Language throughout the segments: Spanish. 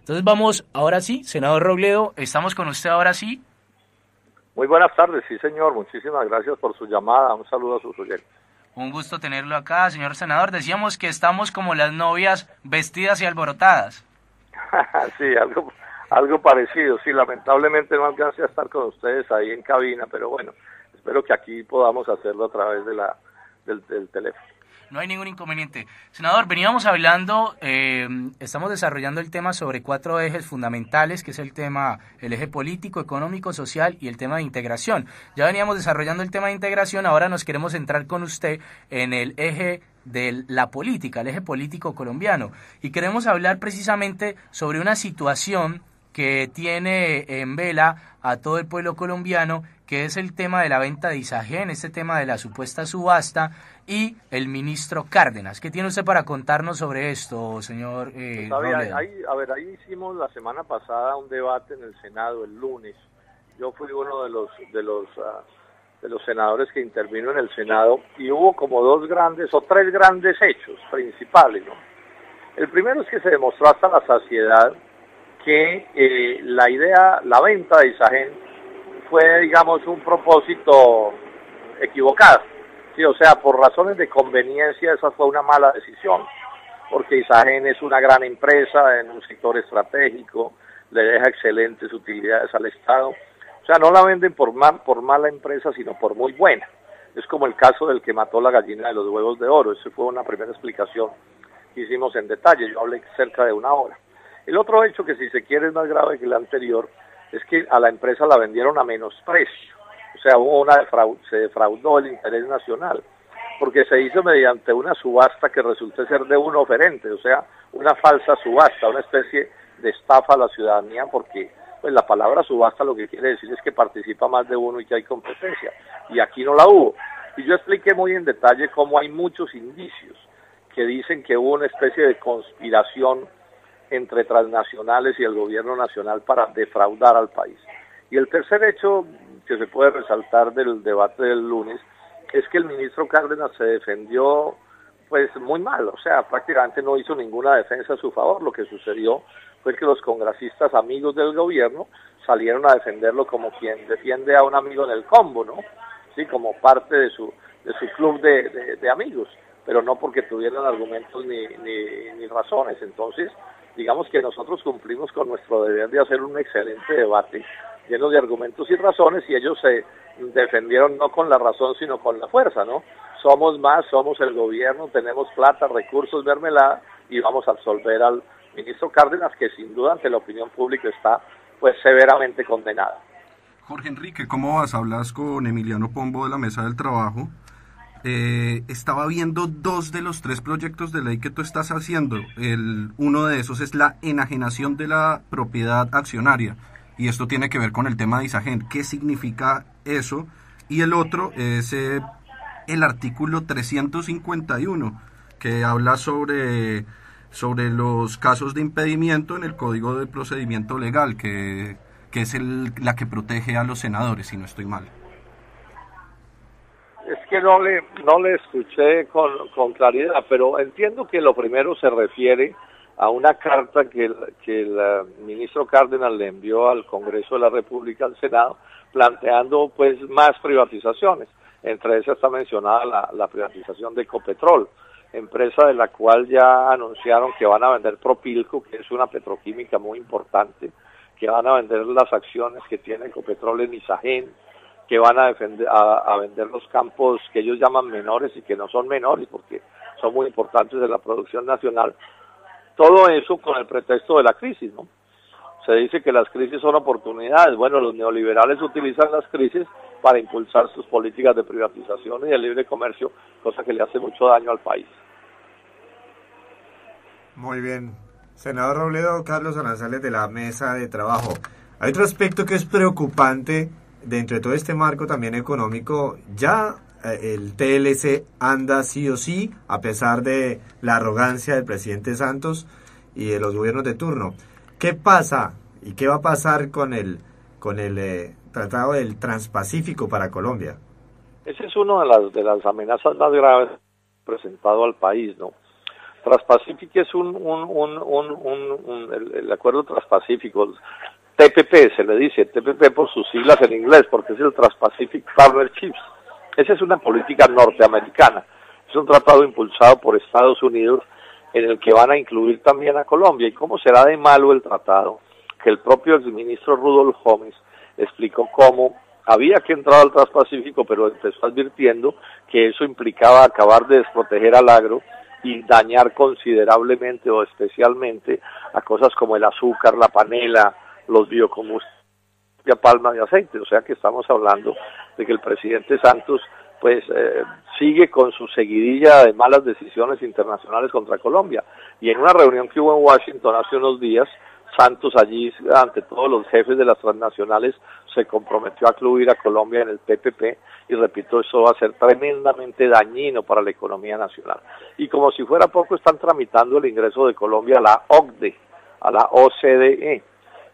Entonces vamos, ahora sí, senador Robledo, estamos con usted ahora sí. Muy buenas tardes, sí señor, muchísimas gracias por su llamada, un saludo a sus oyentes. Un gusto tenerlo acá, señor senador. Decíamos que estamos como las novias vestidas y alborotadas. Sí, algo parecido, sí, lamentablemente no alcancé a estar con ustedes ahí en cabina, pero bueno, espero que aquí podamos hacerlo a través del teléfono. No hay ningún inconveniente. Senador, veníamos hablando, estamos desarrollando el tema sobre 4 ejes fundamentales, que es el eje político, económico, social y el tema de integración. Ya veníamos desarrollando el tema de integración, ahora nos queremos centrar con usted en el eje de la política, el eje político colombiano. Y queremos hablar precisamente sobre una situación que tiene en vela a todo el pueblo colombiano, que es el tema de la venta de Isagen, este tema de la supuesta subasta, y el ministro Cárdenas. ¿Qué tiene usted para contarnos sobre esto, señor Robledo? Ahí hicimos la semana pasada un debate en el Senado el lunes. Yo fui uno de los senadores que intervino en el Senado y hubo como 3 grandes hechos principales, ¿no? El primero es que se demostró hasta la saciedad que la venta de Isagen fue, digamos, un propósito equivocado. Sí, o sea, por razones de conveniencia esa fue una mala decisión, porque Isagen es una gran empresa en un sector estratégico, le deja excelentes utilidades al Estado. O sea, no la venden por mala empresa, sino por muy buena. Es como el caso del que mató la gallina de los huevos de oro. Esa fue una primera explicación que hicimos en detalle. Yo hablé cerca de una hora. El otro hecho, que si se quiere es más grave que el anterior, es que a la empresa la vendieron a menos precio. O sea, se defraudó el interés nacional, porque se hizo mediante una subasta que resultó ser de un oferente, o sea, una falsa subasta, una especie de estafa a la ciudadanía, porque pues la palabra subasta lo que quiere decir es que participa más de uno y que hay competencia, y aquí no la hubo. Y yo expliqué muy en detalle cómo hay muchos indicios que dicen que hubo una especie de conspiración entre transnacionales y el gobierno nacional para defraudar al país. Y el tercer hecho que se puede resaltar del debate del lunes es que el ministro Cárdenas se defendió pues muy mal, o sea, prácticamente no hizo ninguna defensa a su favor. Lo que sucedió fue que los congresistas amigos del gobierno salieron a defenderlo como quien defiende a un amigo en el combo, ¿no? Sí, como parte de su club de amigos, pero no porque tuvieran argumentos ni razones. Entonces, digamos que nosotros cumplimos con nuestro deber de hacer un excelente debate lleno de argumentos y razones, y ellos se defendieron no con la razón sino con la fuerza, ¿no? Somos más, somos el gobierno, tenemos plata, recursos, mermelada, y vamos a absolver al ministro Cárdenas, que sin duda ante la opinión pública está pues severamente condenado. Jorge Enrique, ¿cómo vas? Hablas con Emiliano Pombo de la Mesa del Trabajo. Estaba viendo 2 de los 3 proyectos de ley que tú estás haciendo. Uno de esos es la enajenación de la propiedad accionaria, y esto tiene que ver con el tema de Isagen. ¿Qué significa eso? Y el otro es el artículo 351, que habla sobre los casos de impedimento en el Código de Procedimiento Legal, que es la que protege a los senadores, si no estoy mal. Es que no le escuché con claridad, pero entiendo que lo primero se refiere a una carta que el ministro Cárdenas le envió al Congreso de la República, al Senado, planteando pues más privatizaciones. Entre esas está mencionada la privatización de Ecopetrol, empresa de la cual ya anunciaron que van a vender Propilco, que es una petroquímica muy importante, que van a vender las acciones que tiene Ecopetrol en Isagen, que van a vender los campos que ellos llaman menores y que no son menores porque son muy importantes de la producción nacional. Todo eso con el pretexto de la crisis, ¿no? Se dice que las crisis son oportunidades. Bueno, los neoliberales utilizan las crisis para impulsar sus políticas de privatización y de libre comercio, cosa que le hace mucho daño al país. Muy bien. Senador Robledo, Carlos Aranzales de la Mesa de Trabajo. Hay otro aspecto que es preocupante dentro de todo este marco también económico. Ya el TLC anda sí o sí, a pesar de la arrogancia del presidente Santos y de los gobiernos de turno. ¿Qué pasa y qué va a pasar con el Tratado del Transpacífico para Colombia? Esa es una de las amenazas más graves presentado al país, ¿no? Transpacífico es el acuerdo transpacífico, TPP se le dice, TPP por sus siglas en inglés, porque es el Trans-Pacific Partnerships. Esa es una política norteamericana, es un tratado impulsado por Estados Unidos en el que van a incluir también a Colombia. ¿Y cómo será de malo el tratado? Que el propio exministro Rudolf Homes explicó cómo había que entrar al Transpacífico, pero empezó advirtiendo que eso implicaba acabar de desproteger al agro y dañar considerablemente o especialmente a cosas como el azúcar, la panela, los biocombustibles, la palma de aceite. O sea que estamos hablando de que el presidente Santos pues sigue con su seguidilla de malas decisiones internacionales contra Colombia. Y en una reunión que hubo en Washington hace unos días, Santos allí, ante todos los jefes de las transnacionales, se comprometió a incluir a Colombia en el TPP, y repito, eso va a ser tremendamente dañino para la economía nacional. Y como si fuera poco, están tramitando el ingreso de Colombia a la OCDE, a la OCDE,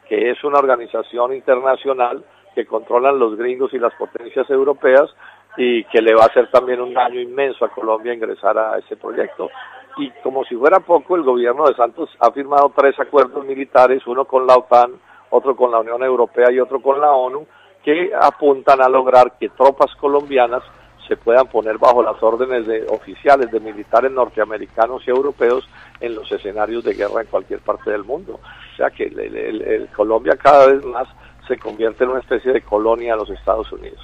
que es una organización internacional que controlan los gringos y las potencias europeas, y que le va a hacer también un daño inmenso a Colombia ingresar a ese proyecto. Y como si fuera poco, el gobierno de Santos ha firmado 3 acuerdos militares, uno con la OTAN, otro con la Unión Europea y otro con la ONU, que apuntan a lograr que tropas colombianas se puedan poner bajo las órdenes de oficiales, de militares norteamericanos y europeos en los escenarios de guerra en cualquier parte del mundo. O sea que Colombia cada vez más se convierte en una especie de colonia de los Estados Unidos.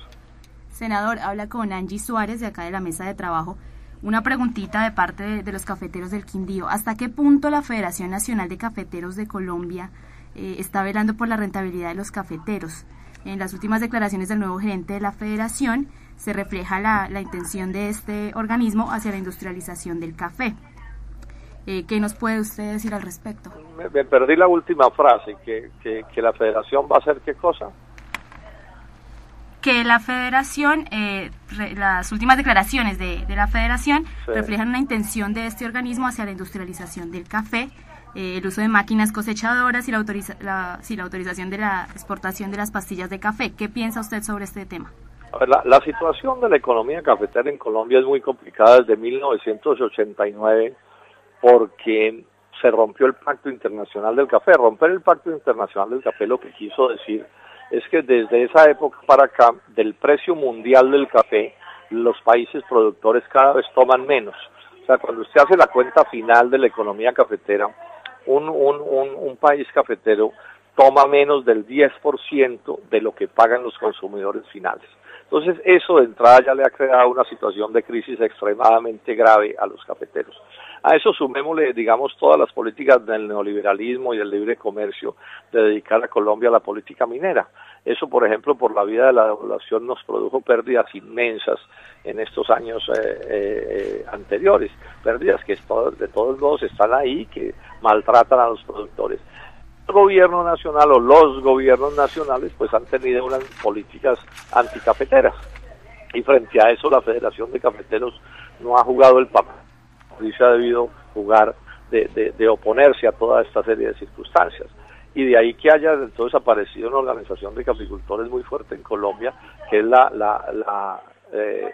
Senador, habla con Angie Suárez de acá de la mesa de trabajo. Una preguntita de parte de los cafeteros del Quindío. ¿Hasta qué punto la Federación Nacional de Cafeteros de Colombia está velando por la rentabilidad de los cafeteros? En las últimas declaraciones del nuevo gerente de la federación se refleja la intención de este organismo hacia la industrialización del café. ¿Qué nos puede usted decir al respecto? Me perdí la última frase, que la federación va a hacer qué cosa. Que la federación, las últimas declaraciones de la federación reflejan una intención de este organismo hacia la industrialización del café, el uso de máquinas cosechadoras y la autorización de la exportación de las pastillas de café. ¿Qué piensa usted sobre este tema? A ver, la situación de la economía cafetera en Colombia es muy complicada desde 1989 porque se rompió el Pacto Internacional del Café. Romper el Pacto Internacional del Café lo que quiso decir es que desde esa época para acá, del precio mundial del café, los países productores cada vez toman menos. O sea, cuando usted hace la cuenta final de la economía cafetera, un país cafetero toma menos del 10% de lo que pagan los consumidores finales. Entonces, eso de entrada ya le ha creado una situación de crisis extremadamente grave a los cafeteros. A eso sumémosle, digamos, todas las políticas del neoliberalismo y del libre comercio de dedicar a Colombia a la política minera. Eso, por ejemplo, por la vía de la devaluación nos produjo pérdidas inmensas en estos años anteriores. Pérdidas que de todos modos están ahí, que maltratan a los productores. El gobierno nacional o los gobiernos nacionales pues han tenido unas políticas anticafeteras. Y frente a eso la Federación de Cafeteros no ha jugado el papel y se ha debido jugar de oponerse a toda esta serie de circunstancias. Y de ahí que haya entonces aparecido una organización de caficultores muy fuerte en Colombia, que es la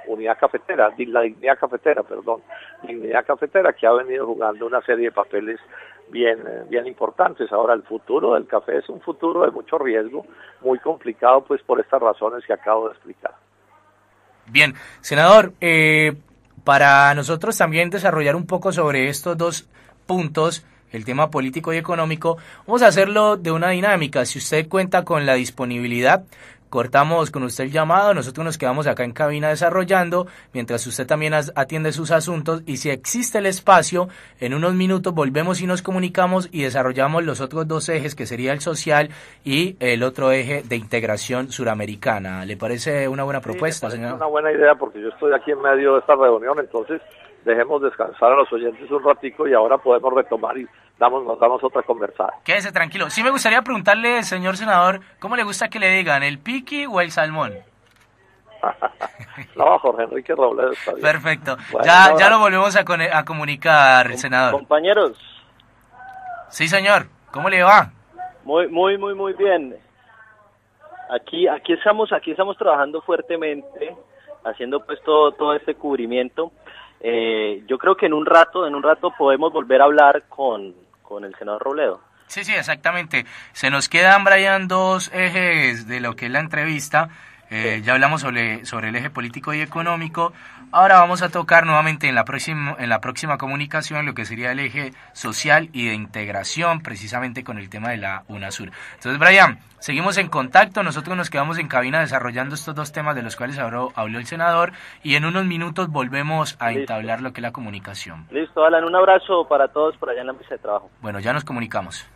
Unidad Cafetera, la Dignidad Cafetera, Dignidad Cafetera, que ha venido jugando una serie de papeles bien importantes. Ahora, el futuro del café es un futuro de mucho riesgo, muy complicado, pues por estas razones que acabo de explicar. Bien, senador, para nosotros también desarrollar un poco sobre estos dos puntos, el tema político y económico, vamos a hacerlo de una dinámica. Si usted cuenta con la disponibilidad, cortamos con usted el llamado, nosotros nos quedamos acá en cabina desarrollando, mientras usted también atiende sus asuntos, y si existe el espacio, en unos minutos volvemos y nos comunicamos y desarrollamos los otros dos ejes, que sería el social y el otro eje de integración suramericana. ¿Le parece una buena propuesta, señor? Es una buena idea, porque yo estoy aquí en medio de esta reunión, entonces dejemos descansar a los oyentes un ratico y ahora podemos retomar y nos damos otra conversada. Quédese tranquilo. Sí me gustaría preguntarle, señor senador, ¿cómo le gusta que le digan, el piqui o el salmón? No, Jorge Enrique Robledo está bien. Perfecto. Bueno, ya lo volvemos a comunicar, senador. Compañeros. Sí, señor. ¿Cómo le va? Muy bien. Aquí estamos trabajando fuertemente, haciendo pues todo este cubrimiento. Yo creo que en un rato podemos volver a hablar con el senador Robledo. Sí, sí, exactamente. Se nos quedan, Brian, dos ejes de lo que es la entrevista. Ya hablamos sobre el eje político y económico. Ahora vamos a tocar nuevamente en la próxima comunicación lo que sería el eje social y de integración, precisamente con el tema de la UNASUR. Entonces, Brian, seguimos en contacto. Nosotros nos quedamos en cabina desarrollando estos dos temas de los cuales habló el senador, y en unos minutos volvemos a entablar lo que es la comunicación. Listo, Alan, un abrazo para todos por allá en la mesa de trabajo. Bueno, ya nos comunicamos.